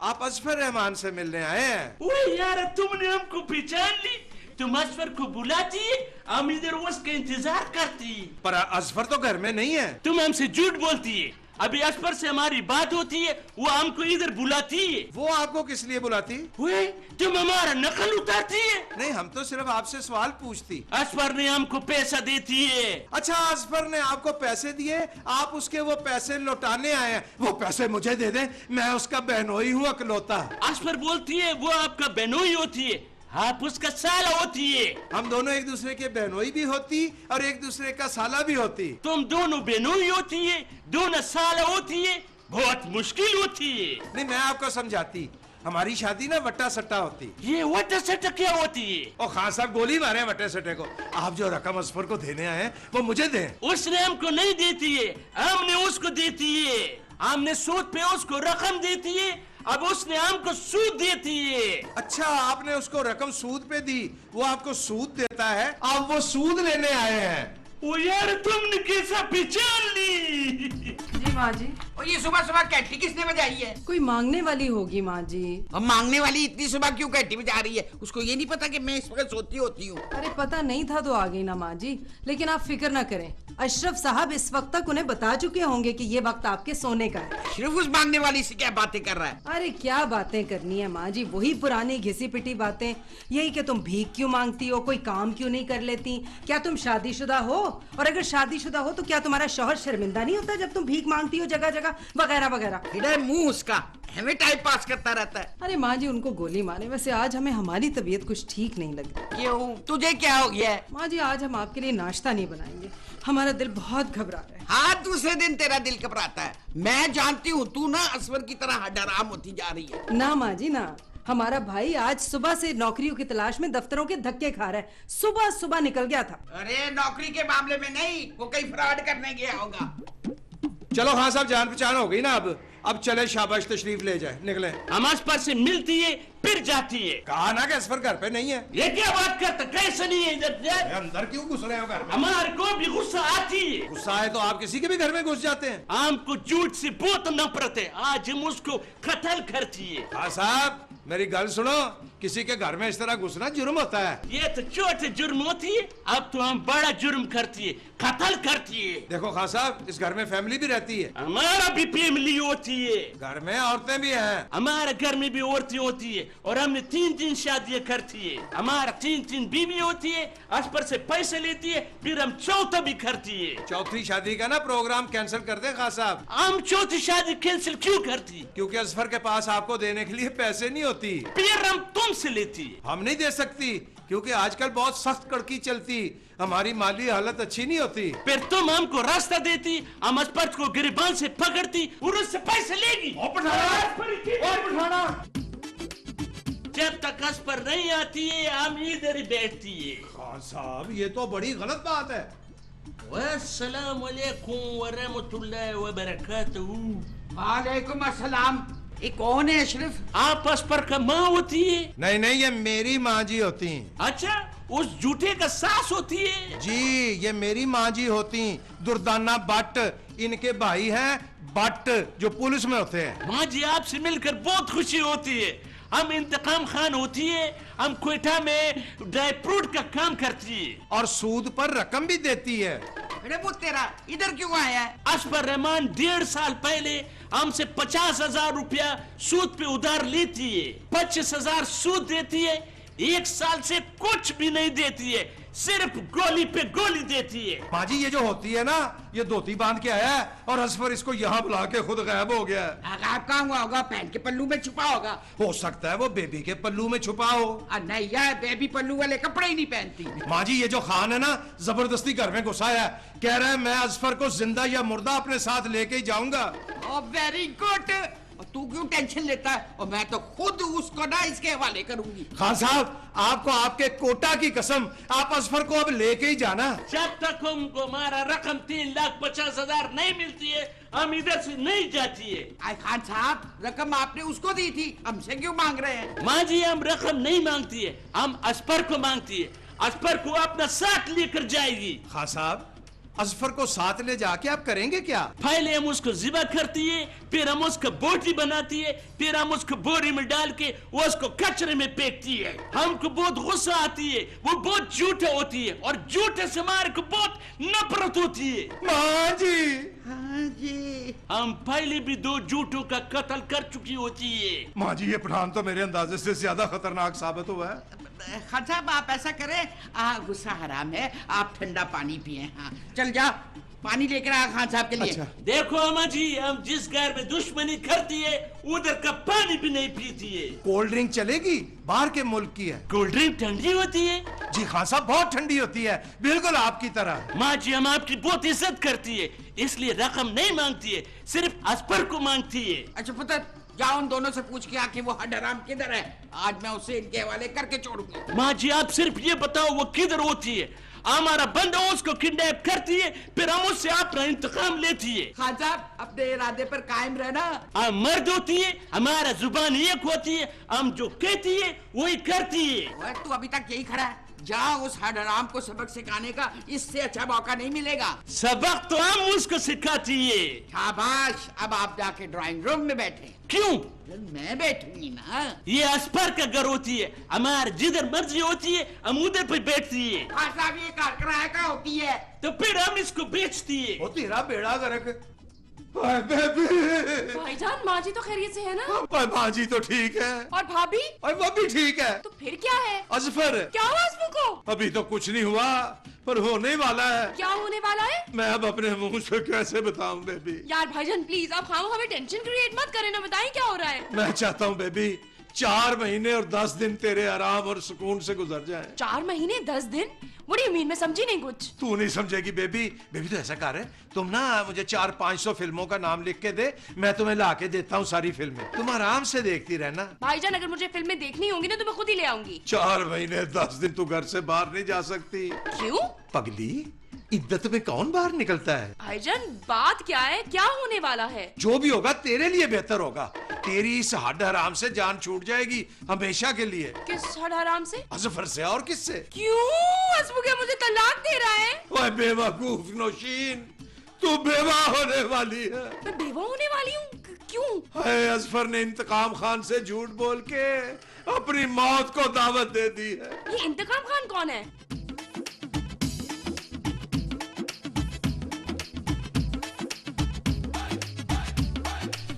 आप असफर रहमान से मिलने आए हैं? ओए यार, तुमने हमको पहचान ली, तुम असफर को बुलाती है, हम इधर उसका इंतजार करती है। पर असफर तो घर में नहीं है। तुम हमसे झूठ बोलती है, अभी असफर से हमारी बात होती है, वो हमको इधर बुलाती है। वो आपको किस लिए बुलाती? वे, तुम हमारा नकल उतारती है। नहीं, हम तो सिर्फ आपसे सवाल पूछती। असफर ने हमको पैसा देती है। अच्छा, असफर ने आपको पैसे दिए, आप उसके वो पैसे लौटाने आए हैं। वो पैसे मुझे दे दें, मैं उसका बहनोई हूँ अकलौता। असफर बोलती है वो आपका बहनोई होती है, आप उसका साला होती है। हम दोनों एक दूसरे के बहनोई भी होती और एक दूसरे का साला भी होती। तुम दोनों बहनोई होती है, दोनों साला होती है, बहुत मुश्किल होती है। नहीं, मैं आपको समझाती, हमारी शादी ना वट्टा सट्टा होती। ये वट्टा सट्टा क्या होती है? और खान साहब गोली मारे वट्टे सट्टे को। आप जो रकम असफर को देने आए हैं वो मुझे दें। उसने हमको नहीं देती है, हमने उसको देती है। हमने सूद पे उसको रकम देती है, अब उसने हमको सूद देती है। अच्छा, आपने उसको रकम सूद पे दी, वो आपको सूद देता है, आप वो सूद लेने आए हैं। ओ यार, तुमने कैसा पहचान ली? जी माँ जी। और ये सुबह सुबह कैठी किसने बजाई है? कोई मांगने वाली होगी माँ जी। अब मांगने वाली इतनी सुबह क्यों कैठी बजा रही है? उसको ये नहीं पता कि मैं इस वक्त सोती होती हूँ? अरे पता नहीं था तो आ गई ना माँ जी, लेकिन आप फिक्र ना करें, अशरफ साहब इस वक्त तक उन्हें बता चुके होंगे कि ये वक्त आपके सोने का है। सिर्फ उस मांगने वाली से क्या बातें कर रहा है? अरे क्या बातें करनी है माँ जी, वही पुरानी घिसी पिटी बातें। यही कि तुम भीख क्यों मांगती हो, कोई काम क्यों नहीं कर लेती, क्या तुम शादीशुदा हो, और अगर शादीशुदा हो तो क्या तुम्हारा शौहर शर्मिंदा नहीं होता जब तुम भीख मांगती हो जगह जगह, वगैरह वगैरह। इधर मुंह उसका हमें टाइम पास करता रहता है। अरे माँ जी, उनको गोली मारे। वैसे आज हमें हमारी तबीयत कुछ ठीक नहीं लग रही। क्यों, तुझे क्या हो गया है? माँ जी, आज हम आपके लिए नाश्ता नहीं बनाएंगे, हमारा दिल बहुत घबरा रहा है। हाँ, दूसरे दिन तेरा दिल घबराता है। मैं जानती हूँ तू ना असवर की तरह हड्डाराम होती जा रही है। ना माँ जी ना, हमारा भाई आज सुबह से नौकरियों की तलाश में दफ्तरों के धक्के खा रहा है, सुबह सुबह निकल गया था। अरे नौकरी के मामले में नहीं, वो कहीं फ्रॉड करने गया होगा। चलो खान साहब, जान पहचान हो गई ना, अब अब चले शाबाश तशरीफ ले जाए निकले। हम आसपास से मिलती है फिर जाती है। कहा ना कि असफर घर पे नहीं है। ये क्या बात करते, कैसे नहीं है इधर से? अंदर क्यों घुस रहे हो घर में? हमारे को भी गुस्सा आती है। गुस्सा है तो आप किसी के भी घर में घुस जाते हैं। हमको झूठ से बहुत नफरत है, आज हम उसको कत्ल करती है। हाँ साहब मेरी गल सुनो, किसी के घर में इस तरह घुसना जुर्म होता है। ये तो छोटे जुर्म होती है, अब तो हम बड़ा जुर्म करती है, कत्ल करती है। देखो खान साहब इस घर में फैमिली भी रहती है। हमारा भी फैमिली होती है, घर में औरतें भी हैं। हमारे घर में भी औरतें होती है और हमने 3 शादियां करती है। हमारा 3 बीवी होती है, असपर से पैसे लेती है, फिर हम चौथा भी करती है। चौथी शादी का ना प्रोग्राम कैंसिल कर दे खान साहब। हम चौथी शादी कैंसिल क्यों करती? क्योंकि असफर के पास आपको देने के लिए पैसे नहीं होती। फिर हम तुमसे लेती। हम नहीं दे सकती क्योंकि आजकल बहुत सख्त कड़की चलती, हमारी माली हालत अच्छी नहीं होती। फिर तुम हमको रास्ता देती, हम असपर को गिरबान से पकड़ती और उससे पैसे लेगी। जब तक असपर नहीं आती है हम इधर ही बैठती है। खान साहब ये तो बड़ी गलत बात है। अस्सलाम वालेकुम व रहमतुल्लाहि व बरकातहू। वालेकुम अस्सलाम। ये कौन है अशरफ? आप असपर का माँ होती है? नहीं नहीं ये मेरी माँ जी होती। अच्छा उस झूठे का सास होती है? जी ये मेरी माँ जी होती। दुर्दाना भट्ट इनके भाई हैं भट्ट जो पुलिस में होते हैं। माँ जी आपसे मिलकर बहुत खुशी होती है। हम इंतकाम खान होती है, हम क्वेटा में ड्राई फ्रूट का काम करती है और सूद पर रकम भी देती है। अरे वो तेरा इधर क्यों आया है? असफर रहमान 1.5 साल पहले हमसे 50,000 रुपया सूद पे उधार लेती है, 25,000 सूद देती है, 1 साल से कुछ भी नहीं देती है, सिर्फ गोली पे गोली देती है। माँ जी ये जो होती है ना ये धोती बांध के आया है और असफर इसको यहाँ बुला के खुद गायब हो गया है। आगाब कहाँ हुआ होगा? पैंट के पल्लू में छुपा होगा। हो सकता है वो बेबी के पल्लू में छुपा हो। नहीं यार बेबी पल्लू वाले कपड़े ही नहीं पहनती। माँ जी ये जो खान है ना जबरदस्ती घर में घुसाया है, कह रहा है मैं असफर को जिंदा या मुर्दा अपने साथ लेके ही जाऊंगा। Very good. तू क्यों टेंशन लेता है? और मैं तो खुद उसको ना इसके हवाले करूंगी। खान साहब आपको आपके कोटा की कसम, आप असफर को अब लेके ही जाना। जब तक हमको हमारा रकम 3,50,000 नहीं मिलती है हम इधर से नहीं जाती है। आई खान साहब रकम आपने उसको दी थी, हमसे क्यों मांग रहे हैं? माँ जी हम रकम नहीं मांगती है, हम असफर को मांगती है। असफर को अपना साथ लेकर जाएगी। खान साहब असफर को साथ ले जाके आप करेंगे क्या? पहले हम उसको जिबा करती है, फिर हम उसको बोटी बनाती है, फिर हम उसको बोरी में डाल के वो उसको कचरे में फेंकती है। हमको बहुत गुस्सा आती है, वो बहुत झूठा होती है और झूठे से हमारे को बहुत नफरत होती है। माँ जी हाँ जी। हम पहले भी 2 झूठों का कत्ल कर चुकी होती है। माँ जी ये पठान तो मेरे अंदाजे से ज्यादा खतरनाक साबित हुआ है। खान साहब आप ऐसा करें, गुस्सा हराम है, आप ठंडा पानी पिए। हाँ चल जा पानी लेकर आ खान साहब के लिए। अच्छा। देखो अम्मा जी हम जिस घर में दुश्मनी करती है उधर का पानी भी नहीं पीती है। कोल्ड ड्रिंक चलेगी? बाहर के मुल्क की है। कोल्ड ड्रिंक ठंडी होती है? जी खान साहब बहुत ठंडी होती है, बिल्कुल आपकी तरह। माँ जी हम आपकी बहुत इज्जत करती है, इसलिए रकम नहीं मांगती है, सिर्फ असफर को मांगती है। अच्छा पुत्र जाओ उन दोनों से पूछ के आके वो हडराम किधर है, आज मैं उसे इनके हवाले करके छोड़ूंगी। माँ जी आप सिर्फ ये बताओ वो किधर होती है, हमारा बंदा उसको किडनैप करती है, फिर हम उससे अपना इंतकाम लेती है। खान साहब अपने इरादे पर कायम रहना। हम मर्द होती है, हमारा जुबान एक होती है, हम जो कहती है वही करती है। तू अभी तक यही खड़ा है, जा उस हडराम को सबक सिखाने का इससे अच्छा मौका नहीं मिलेगा। सबक तो हम उसको सिखाती है। शाबाश, अब आप जाके ड्राइंग रूम में बैठे। क्यों? मैं बैठूंगी ना। ये असफर का घर होती है, हमारे जिधर मर्जी होती है हम उधर पे बैठती है। खान साहब ये कार किराए का होती है, तो फिर हम इसको बेचती है। वो तेरा बेड़ा गर्क। Hi baby. भाईजान माँ जी तो खैरियत से है ना? पर माँ जी तो ठीक है और भाभी? और वो भी ठीक है। तो फिर क्या है? असफर क्या हुआ असफर को? अभी तो कुछ नहीं हुआ पर होने वाला है। क्या होने वाला है? मैं अब अपने मुंह से कैसे बताऊं बेबी। यार भाईजान प्लीज आप हमें टेंशन क्रिएट मत करें ना, बताएं क्या हो रहा है। मैं चाहता हूँ बेबी 4 महीने और 10 दिन तेरे आराम और सुकून से गुजर जाए। 4 महीने 10 दिन? What do you mean? मैं समझी नहीं कुछ। तू नहीं समझेगी बेबी। बेबी तो ऐसा कर है, तुम ना मुझे 400-500 फिल्मों का नाम लिख के दे, मैं तुम्हें ला के देता हूँ सारी फिल्में, तुम आराम से देखती रहना। भाईजान अगर मुझे फिल्में देखनी होंगी ना तो मैं खुद ही ले आऊंगी। 4 महीने 10 दिन तू घर से बाहर नहीं जा सकती। क्यों? पगली इद्दत में कौन बाहर निकलता है? भाईजान बात क्या है, क्या होने वाला है? जो भी होगा तेरे लिए बेहतर होगा। तेरी इस हड हराम से जान छूट जाएगी हमेशा के लिए। किस हड हराम से? अजफर से, और किससे? क्यों? असफू क्या मुझे तलाक दे रहा है? ओए बेवकूफ नौशीन, तू बेवा होने वाली है। मैं बेवा होने वाली हूँ? क्यों? हाय, असफर ने इंतकाम खान से झूठ बोल के अपनी मौत को दावत दे दी है। ये इंतकाम खान कौन है?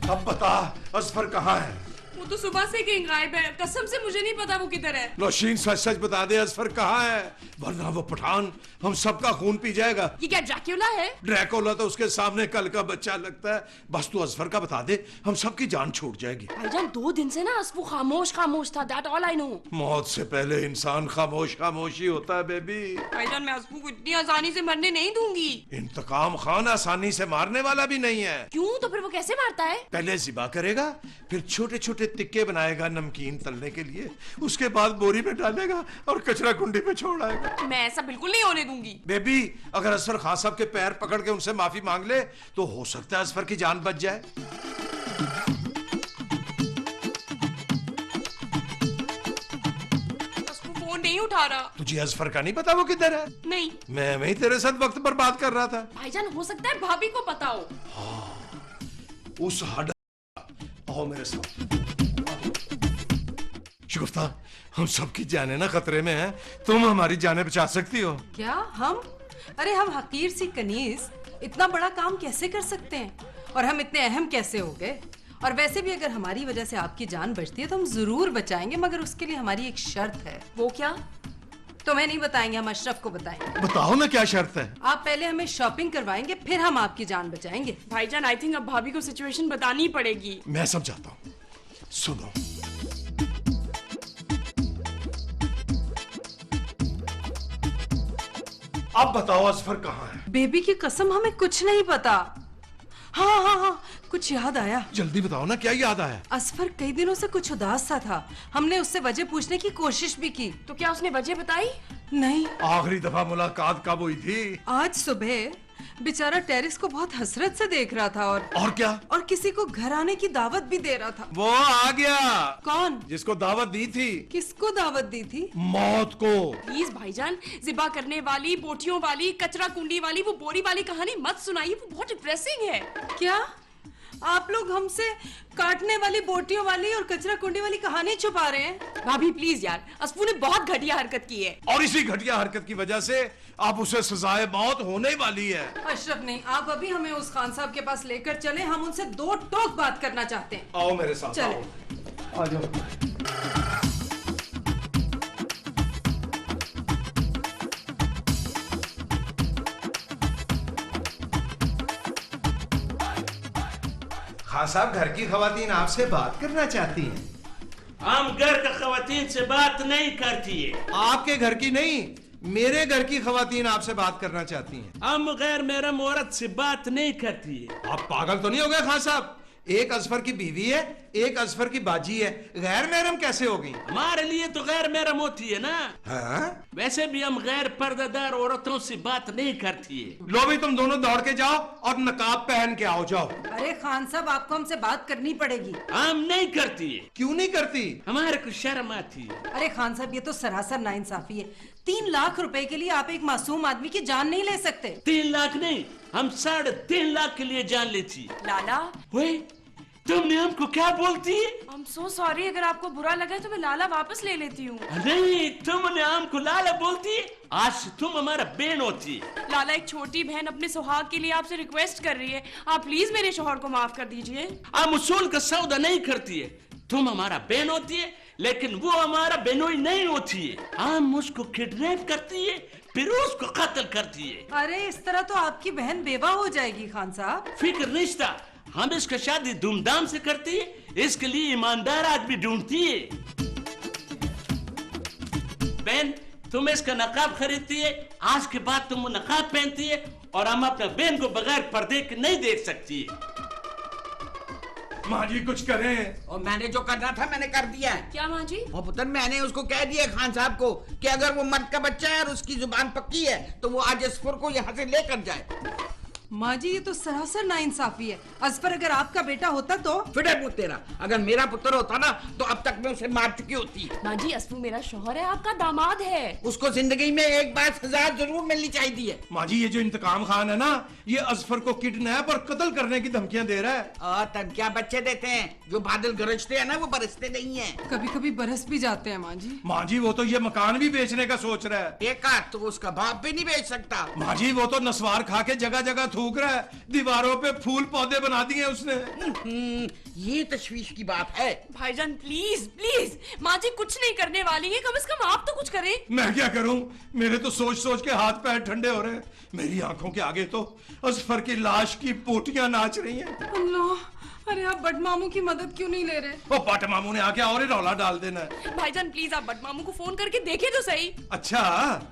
अब बता असफर कहाँ है? वो तो सुबह से कहीं गायब है, कसम से मुझे नहीं पता वो किधर है। नौशीन सच सच बता दे असफर कहाँ है, वरना वो पठान हम सबका खून पी जाएगा। ये क्या ड्रैक्युला है? ड्रैकुला तो उसके सामने कल का बच्चा लगता है। बस तू असफर का बता दे, हम सबकी जान छूट जाएगी। भाईजान 2 दिन से ना असफू खामोश खामोश था, दैट ऑल आई नो। मौत से पहले इंसान खामोश खामोश ही होता है बेबी। भाईजान मैं असफू को इतनी आसानी से मरने नहीं दूंगी। इंतकाम खान आसानी से मारने वाला भी नहीं है। क्यों? तो फिर वो कैसे मारता है? पहले जिबा करेगा, फिर छोटे छोटे तिक्के बनाएगा नमकीन तलने के लिए, उसके बाद बोरी में डालेगा और कचरा कुंडी में छोड़ आएगा। मैं ऐसा बिल्कुल नहीं होने दूंगी। बेबी अगर असफर खान साहब के पैर पकड़ के उनसे माफी मांग ले तो हो सकता है असफर की जान बच जाए। असफू फोन नहीं उठा रहा। तुझे असफर का नहीं पता वो किधर है? नहीं मैं वही तेरे साथ वक्त बर्बाद कर रहा था। भाईजान हो सकता है भाभी को पता हो। उस हड आओ मेरे साथ। शुगुफ्ता, हम सबकी जाने ना खतरे में है, तुम हमारी जाने बचा सकती हो। क्या हम? अरे हम हकीर सी कनीज इतना बड़ा काम कैसे कर सकते हैं, और हम इतने अहम कैसे हो गए? और वैसे भी अगर हमारी वजह से आपकी जान बचती है तो हम जरूर बचाएंगे, मगर उसके लिए हमारी एक शर्त है। वो क्या? तुम्हें नहीं बताएंगे, हम अशरफ को बताएंगे। बताओ ना क्या शर्त है? आप पहले हमें शॉपिंग करवाएंगे, फिर हम आपकी जान बचाएंगे। भाईजान आई थिंक अब भाभी को सिचुएशन बतानी पड़ेगी। मैं समझाता हूँ, सुनो। अब बताओ असफर कहाँ है? बेबी की कसम हमें कुछ नहीं पता। हाँ हाँ हाँ, कुछ याद आया। जल्दी बताओ ना, क्या याद आया? असफर कई दिनों से कुछ उदास सा था, हमने उससे वजह पूछने की कोशिश भी की। तो क्या उसने वजह बताई? नहीं। आखिरी दफा मुलाकात कब हुई थी? आज सुबह बेचारा टेरिस को बहुत हसरत से देख रहा था, और क्या? और किसी को घर आने की दावत भी दे रहा था। वो आ गया। कौन? जिसको दावत दी थी। किसको दावत दी थी? मौत को। प्लीज भाईजान, जिबा करने वाली, बोटियों वाली, कचरा कुंडी वाली, वो बोरी वाली कहानी मत सुनाइए, वो बहुत डिप्रेसिंग है। क्या आप लोग हमसे काटने वाली, बोटियों वाली और कचरा कुंडी वाली कहानी छुपा रहे हैं? भाभी प्लीज यार, असफू ने बहुत घटिया हरकत की है। और इसी घटिया हरकत की वजह से अब उसे सजाए मौत होने वाली है। अशरफ नहीं, आप अभी हमें उस खान साहब के पास लेकर चले, हम उनसे 2 टोक बात करना चाहते हैं। आओ मेरे साथ। चले। आओ। आ जाओ। खान साहब, घर की खवातीन आपसे बात करना चाहती हैं। हम घर का खवातीन से बात नहीं करती है। आपके घर की नहीं, मेरे घर की खवातीन आपसे बात करना चाहती हैं। हम गैर महरम औरत से बात नहीं करती है। आप पागल तो नहीं हो गए खान साहब? एक असफर की बीवी है, एक असफर की बाजी है, गैर महरम कैसे होगी? हमारे लिए तो गैर महरम होती है ना। हाँ? वैसे भी हम गैर पर्दादार औरतों से बात नहीं करती है। लो भी तुम दोनों दौड़ के जाओ और नकाब पहन के आओ। जाओ। अरे खान साहब, आपको हमसे बात करनी पड़ेगी। हम नहीं करती है, क्यों नहीं करती? हमारे को शर्म आती है। अरे खान साहब, ये तो सरासर नाइंसाफी है। 3 लाख रुपए के लिए आप एक मासूम आदमी की जान नहीं ले सकते। 3 लाख नहीं, हम 3.5 लाख के लिए जान लेती। लाला, वे तुमने हमको क्या बोलती है? I'm so sorry, अगर आपको बुरा लगा तो मैं लाला वापस ले लेती हूँ। नहीं, तुमने हमको लाला बोलती है। आज से तुम हमारा बहन होती है। लाला, एक छोटी बहन अपने सुहाग के लिए आपसे रिक्वेस्ट कर रही है, आप प्लीज मेरे शौहर को माफ कर दीजिए। हम उसूल का सौदा नहीं करती है। तुम हमारा बहन होती है, लेकिन वो हमारा बहनोई नहीं होती है। हम उसको किडनैप करती है, फिर उसको कत्ल करती है। अरे इस तरह तो आपकी बहन बेवा हो जाएगी खान साहब। फिक्र रिश्ता, हम इसका शादी धूमधाम से करती है, इसके लिए ईमानदार आदमी ढूंढती है। बहन, तुम इसका नकाब खरीदती है, आज के बाद तुम वो नकाब पहनती है, और हम अपने बहन को बगैर पर्दे के नहीं देख सकती है। माँ जी कुछ करें। और मैंने जो करना था मैंने कर दिया है। क्या माँ जी? और पुत्र मैंने उसको कह दिया खान साहब को कि अगर वो मर्द का बच्चा है और उसकी जुबान पक्की है तो वो आज असफर को यहाँ से लेकर जाए। माँ जी ये तो सरासर नाइंसाफी है। असफर अगर आपका बेटा होता तो? फिर वो तेरा, अगर मेरा पुत्र होता ना तो अब तक मैं उसे मार चुकी होती। माँ जी असफू मेरा शौहर है, आपका दामाद है। उसको जिंदगी में एक बार सजा जरूर मिलनी चाहिए। माँ जी ये जो इंतकाम खान है ना, ये असफर को किडनैप और कत्ल करने की धमकियां दे रहा है। और तब क्या बच्चे देते हैं, जो बादल गरजते हैं ना वो बरसते नहीं है। कभी कभी बरस भी जाते हैं माँ जी। माँ जी वो तो ये मकान भी बेचने का सोच रहा है। एक आध तो उसका बाप भी नहीं बेच सकता। माँ जी वो तो नस्वार खा के जगह जगह थूक रहा है, दीवारों पे फूल पौधे बना दिए उसने। ये तशवीश की बात है। भाईजान प्लीज प्लीज, माँ जी कुछ नहीं करने वाली है, कम से कम आप तो कुछ करें। मैं क्या करूं, मेरे तो सोच सोच के हाथ पैर ठंडे हो रहे हैं। मेरी आंखों के आगे तो असफर की लाश की पोटियां नाच रही हैं। अल्लाह, अरे आप बट मामू की मदद क्यों नहीं ले रहे? वो बट मामू ने आके और ही रौला डाल देना है। भाईजान प्लीज आप बट मामू को फोन करके देखे तो सही। अच्छा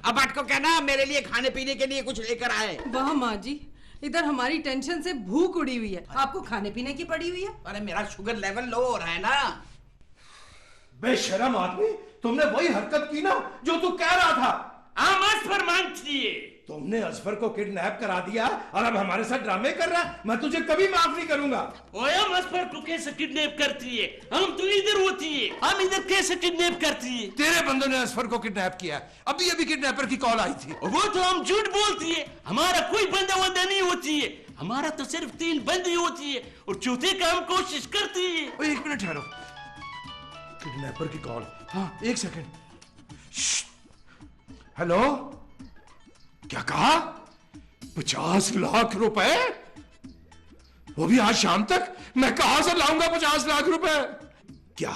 अब अट को कहना मेरे लिए खाने पीने के लिए कुछ लेकर आए। वाह माँ जी, इधर हमारी टेंशन से भूख उड़ी हुई है, आपको खाने पीने की पड़ी हुई है। अरे मेरा शुगर लेवल लो हो रहा है ना। बेशरम आदमी, तुमने वही हरकत की ना जो तू कह रहा था। हम असफर मानती है। तुमने असफर को किडनैप करा दिया और अब हमारे साथ ड्रामे कर रहा है। मैं तुझे कभी माफ नहीं करूंगा। ओए हम असफर को कैसे किडनैप करती है? हम तो इधर होती है, हम इधर कैसे किडनैप करती है? तेरे बंदों ने असफर को किडनैप किया। अभी अभी किडनैपर की कॉल आई थी। वो तो हम झूठ बोलती है, हमारा कोई बंदा वंदा नहीं होती है। हमारा तो सिर्फ 3 बंदी होती है और चौथे का हम कोशिश करती है। ओए, 1 मिनट ठहरो, किडनैपर की कॉल। हाँ 1 सेकंड। हेलो, क्या कहा? 50 लाख रुपए? वो भी आज शाम तक? मैं कहां से लाऊंगा 50 लाख रुपए? क्या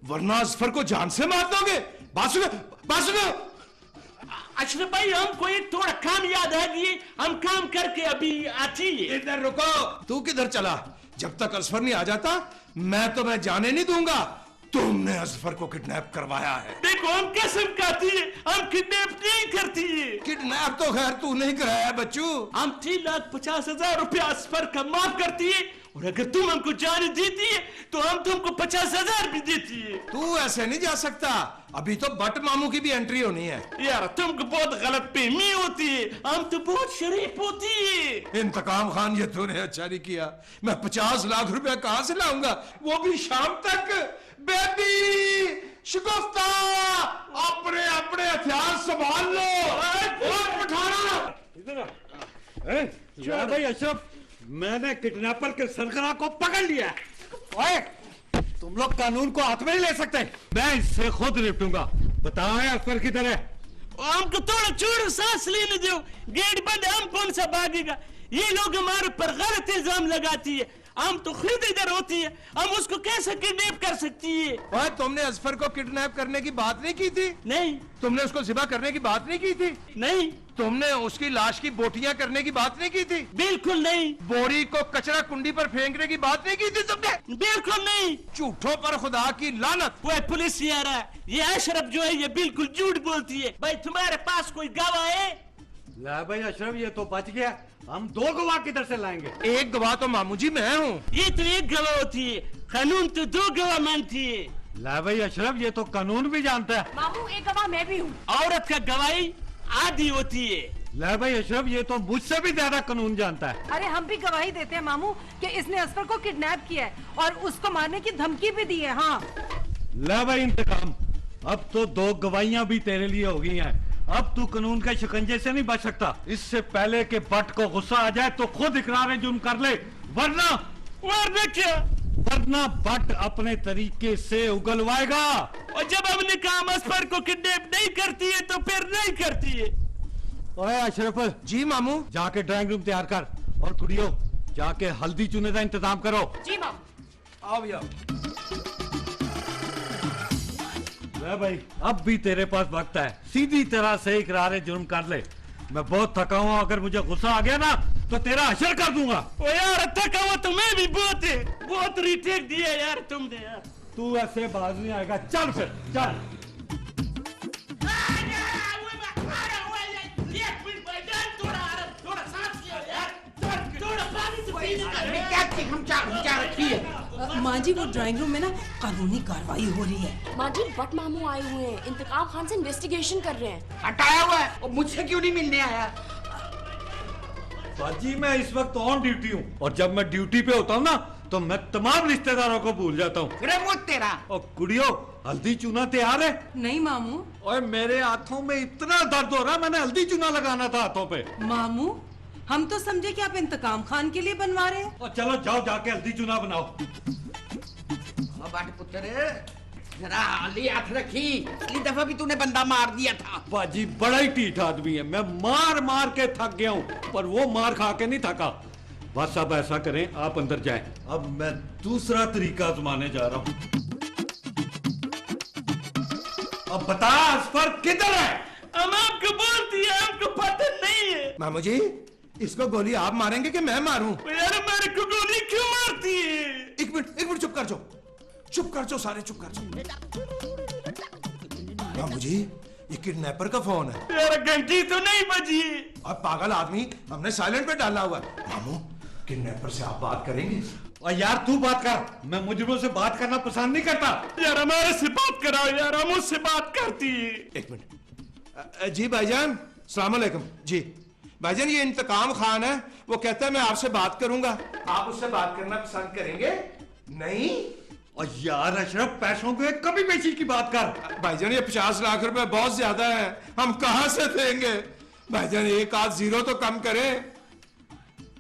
वरना असफर को जान से मार दोगे? बात सुनो, बात सुनो। अशरफ भाई हमको एक थोड़ा काम याद आ गई, हम काम करके अभी आती है। इधर रुको। तू किधर चला? जब तक असफर नहीं आ जाता मैं तुम्हें जाने नहीं दूंगा। तुमने असफर को किडनैप करवाया है। देखो हम कसम खाती है, हम किडनैप नहीं करती है। किडनैप तो खैर तू नहीं कराया बच्चू। हम 3,50,000 रुपया असफर का माफ करती है और अगर तुम हमको जाने देती है तो हम तुमको 50,000 भी देती है। तू ऐसे नहीं जा सकता, अभी तो बट मामू की भी एंट्री होनी है। यार तुमको बहुत गलत फहमी होती है, हम तो बहुत शरीफ होती है। इंतकाम खान ये तूने अच्छा नहीं किया। मैं 50 लाख रुपया कहां से लाऊंगा, वो भी शाम तक? बेबी शिकफ्ता, अपने अपने हथियार संभाल लो। और पठाना भाई अशरफ, मैंने किडनैपर के सरगना को पकड़ लिया है। ओए, तुम लोग कानून को हाथ में नहीं ले सकते। मैं इससे खुद निपटूंगा। बताओ असफर किधर है? हमको थोड़ा छोड़ो, सांस लेने दो। गेट बंद है, हम कौन सा भागेगा? ये लोग हमारे पर गलत इल्जाम लगाती है, हम तो खुद इधर होती है, हम उसको कैसे किडनैप कर सकती है? ओए, तुमने असफर को किडनैप करने की बात नहीं की थी? नहीं तुमने उसको ज़िबा करने की बात नहीं की थी? नहीं तुमने उसकी लाश की बोटियां करने की बात नहीं की थी? बिल्कुल नहीं, बोरी को कचरा कुंडी पर फेंकने की बात नहीं की थी तुमने? बिल्कुल नहीं। झूठों पर खुदा की लानत। वो पुलिस आ रहा है, ये अशरफ जो है ये बिल्कुल झूठ बोलती है। भाई तुम्हारे पास कोई गवाह है? ला भाई अशरफ, ये तो बच गया। हम 2 गवाह किधर से लाएंगे? एक गवाह तो मामू जी मैं हूँ। ये तो एक गवाह होती है, कानून तो 2 गवाह मानती है। ला भाई अशरफ, ये तो कानून भी जानता है। मामू एक गवाह मैं भी हूँ। औरत का गवाही आधी होती है। ला भाई अशरफ, ये तो मुझसे भी ज्यादा कानून जानता है। अरे हम भी गवाही देते हैं मामू कि इसने असफर को किडनैप किया है और उसको मारने की धमकी भी दी है। हाँ ला भाई इंतकाम, अब तो 2 गवाहियां भी तेरे लिए हो गई हैं। अब तू कानून के शिकंजे से नहीं बच सकता। इससे पहले कि बट को गुस्सा आ जाए तो खुद इकरार जुर्म कर ले, वरना क्या? वरना बट अपने तरीके से उगलवाएगा। और जब हमने कहा असफर को किडनैप नहीं करती है तो फिर नहीं करती है। ओए अशरफ जी मामू। जाके ड्राइंग रूम तैयार कर और कुड़ियों जाके हल्दी चूने का इंतजाम करो। जी मामू। आओ भैया। ले भाई, अब भी तेरे पास वक्त है, सीधी तरह से इकरार जुर्म कर ले। मैं बहुत थका हूँ, अगर मुझे गुस्सा आ गया ना तो तेरा हशर कर दूंगा। ओ यार थका हुआ तो मैं भी बहुत रिटेक दिया यार तुमने यार। तू ऐसे बाज नहीं आएगा, चल फिर चल। घर में क्या चिकमचा रखी है? माँ जी वो ड्राइंग रूम में ना कानूनी कार्रवाई हो रही है। माँ जी बट मामू आए हुए हैं, इंतकाम खान से इन्वेस्टिगेशन कर रहे हैं। हटाया हुआ है और मुझसे क्यों नहीं मिलने आया? बाजी मैं इस वक्त ऑन ड्यूटी हूँ और जब मैं ड्यूटी पे होता हूँ ना तो मैं तमाम रिश्तेदारों को भूल जाता हूँ। अरे वो तेरा और कुड़ियो हल्दी चूना तैयार है? नहीं मामू। और मेरे हाथों में इतना दर्द हो रहा है, मैंने हल्दी चूना लगाना था हाथों पे। मामू हम तो समझे कि आप इंतकाम खान के लिए बनवा रहे हैं। और चलो जाओ जाके हल्दी चूना बनाओ। बाट पुत्र जरा हाली हाथ रखी, अगली दफा भी तूने बंदा मार दिया था। बाजी बड़ा ही ठीठ आदमी है, मैं मार मार के थक गया हूँ पर वो मार खा के नहीं थका। बस अब ऐसा करें आप अंदर जाएं, अब मैं दूसरा तरीका आजमाने जा रहा हूँ। अब बता असफर किधर है? हम आपको बोलती है, हमको पता नहीं है। मामू जी इसको गोली आप मारेंगे कि मैं मारूं? यार मेरे को गोली क्यों मारती है? एक मिनट चुप कर जाओ, चुप कर जाओ सारे, चुप कर जाओ। मामू जी ये किडनैपर का फोन है। यार घंटी तो नहीं बजी। अब पागल आदमी हमने साइलेंट पे डाला हुआ है। मामू किडनैपर से आप बात करेंगे? और यार तू बात कर, मैं मुजरिमों से बात करना पसंद नहीं करता। यार हमारे से बात कराओ यार, हम उससे बात करती है। एक मिनट जी भाईजान, सलाम अलैकुम जी। भाईजान ये इंतकाम खान है, वो कहता है मैं आपसे बात करूंगा, आप उससे बात करना पसंद करेंगे? नहीं? और यार अशरफ पैसों के कभी पेशी की बात कर। भाईजान ये 50 लाख रुपए बहुत ज्यादा है, हम कहां से देंगे? भाईजान एक आध जीरो तो कम करें।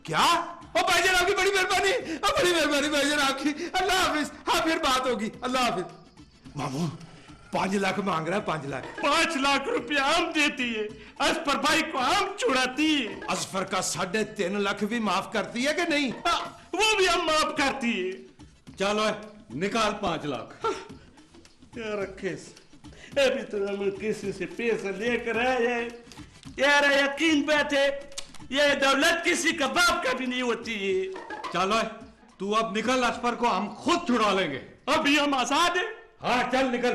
क्या? ओ भाईजान आपकी बड़ी मेहरबानी, बड़ी मेहरबानी भाईजान आपकी। अल्लाह हाफिज, हाँ फिर बात होगी, अल्लाह हाफिज। मामू 5 लाख मांग रहा है, 5 लाख। 5 लाख रुपया हम देती है, असफर भाई को हम छुड़ाती है। असफर का 3.5 लाख भी माफ करती है कि नहीं? वो भी हम माफ करती है। चलो निकाल 5 लाख। यार अभी तो हम किसी से पैसा लेकर आए। यार यकीन बात है, ये दौलत किसी का बाप का भी नहीं होती है। चलो तू अब निकल, असफर को हम खुद छुड़ा लेंगे। अभी हम आजाद हैं। हाँ चल निकल।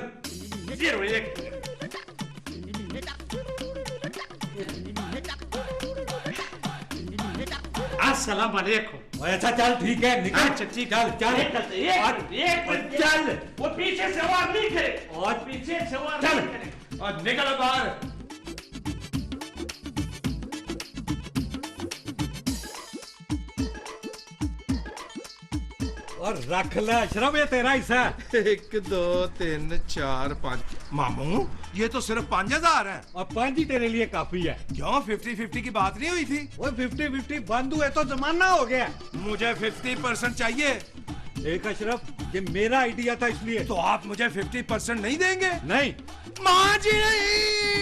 अस्सलाम वालेकुम। अच्छा चल ठीक है निकल। अच्छा ठीक चल चल एक चल। वो पीछे से वार नहीं करे, और पीछे से वार चल। नहीं करे। और निकल बाहर। और रख ले अशरफ, ये तेरा हिस्सा है। 1 2 3 4 5। मामू ये तो सिर्फ 5000 है। और 5 ही तेरे लिए काफी है। क्यों 50-50 की बात नहीं हुई थी? वो 50-50 बंद हुए तो जमाना हो गया। मुझे 50% चाहिए। एक अशरफ ये मेरा आइडिया था इसलिए। तो आप मुझे 50% नहीं देंगे? नहीं माँ जी नहीं।